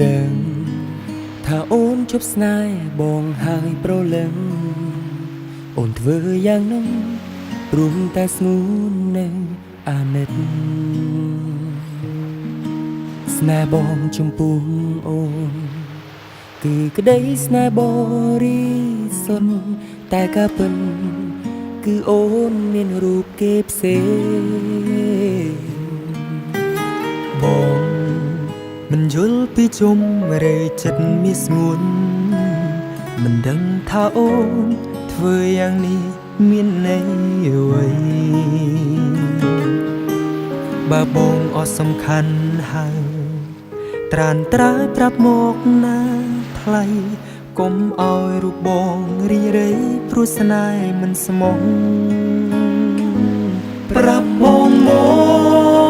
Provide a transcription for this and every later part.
ដឹងថាអូនជប់ស្នេហ៍បងហើយប្រលឹងអូនធ្វើយ៉ាងនោះព្រមតែស្ងួននៅអាណិតស្នេហ៍បងចំពោះអូនគឺក្តីស្នេហ៍បរិសុទ្ធតែការពិនគឺអូនមានរូបគេផ្សេងបងមិនយល់ពីជុំរេចិត្តមានស្ងួនមិនដឹងថាអូនធ្វើយ៉ាងនេះមានន័យអ្វីបើបងអត់សំខាន់ហើយត្រានត្រើយប្រាប់មកណាថ្លៃកុំឲ្យរូបបងរីរៃព្រោះស្នេហ៍មិនស្មោះប្រាប់បងម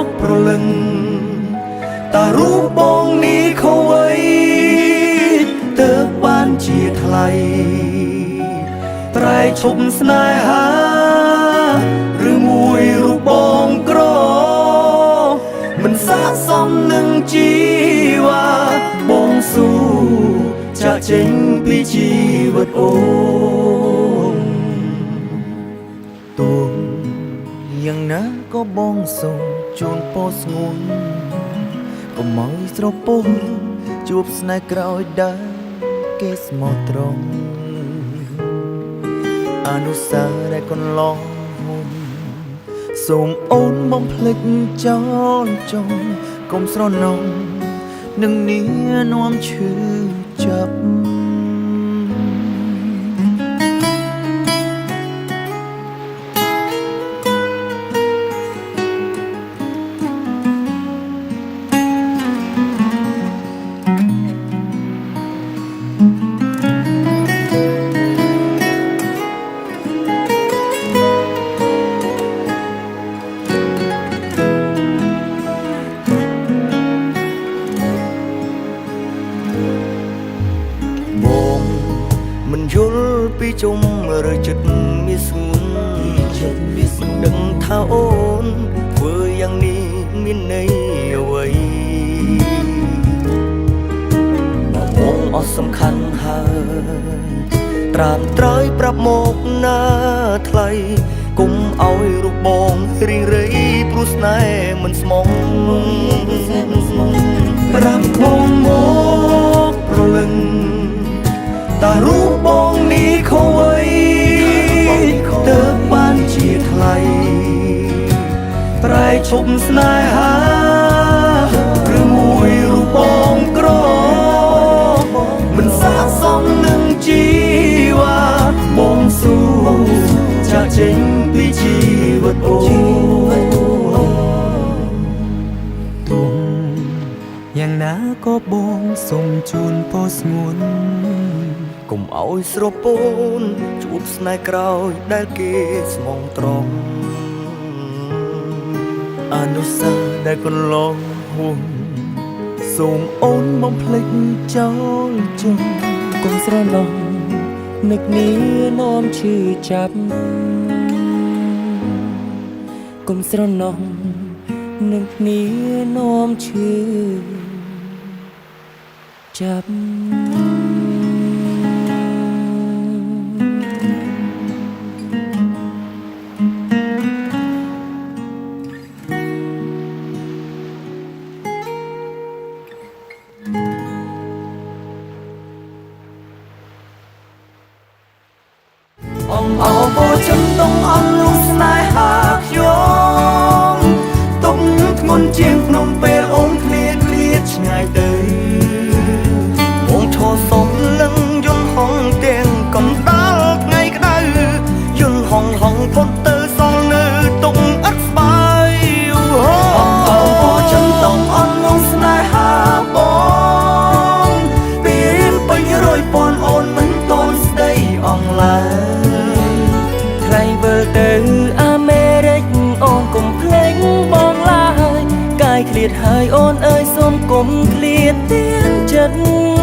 កប្រលឹងតើរូបបងនេះខូវអីទើបបានជាថ្លៃត្រែឈប់ស្នេហាឬមួយរូបបងក្រមិនស័ក្តិសមនឹងជីវ៉ាបងស៊ូចាក់ចេញពីជីវិតអូនទោះយ៉ាងណាក៏បងសូមជូនពរស្ងួនកុំឲ្យស្រពោះជួបស្នេហ៍ក្រោយដើរគេស្មោះត្រង់អនុស្សាវរីយ៍កន្លងមុនសូមអូនបំភ្លេចចោលចុងកុំស្រណំនឹងនានាំឈឺចាប់ មិនយល់ពីជុំឬចិត្តមានស្ងួនមិនដឹងថាអូនធ្វើយ៉ាងនេះមានន័យអ្វីបើបងអត់សំខាន់ហើយត្រានត្រើយប្រាប់មកណាថ្លៃគុំឲ្យរូបបងរីរៃព្រោះស្នេហ៍មិនស្មោះប្រាប់បងមកប្រលឹងតើរូបបងនេះខូវអីទើបបានជាថ្លៃប្រែឈប់ស្នេហាឬមួយរូបបងក្រមិនស័ក្តិសមនឹងជីវ៉ាបងស៊ូចាក់ចេញពីជីវិតអូនទុំយ៉ាងណាក៏បងសូមជូនពរស្ងួនកុំឲ្យស្រពោនជួបស្នេហ៍ក្រោយដែលគេស្មងត្រង់អនុស្សាវរីយ៍ដែលកន្លងមុនសូមអូនបំភ្លេចចោលចុងកុំស្រណោះនឹកនេះនាំឈឺចាប់កុំស្រណោះនឹកនេះនាំឈឺចាប់អោបោចំដងអស់លោកស្នេហាខ្ញុំទុំធ្ងន់ជាងភ្នំពេលអូនឃ្លាតឆ្ងាយទៅបងឈរសុំលឹងយន្តហងទាំងកំដាល់ថ្ងៃក្តៅយន្តហងផុតទៅសល់នៅទុំអត់ស្បាយអោបោចំដងអស់លោកស្នេហាបងពេលពេញរយពាន់អូនមិនតន់ស្ដីអងឡើយថ្លៃវិលទៅអាមេរិកអូនកុំភ្លេចបងឡើយកាយឃ្លាតហើយអូនអើយសូមកុំឃ្លាតទៀនចិត្ត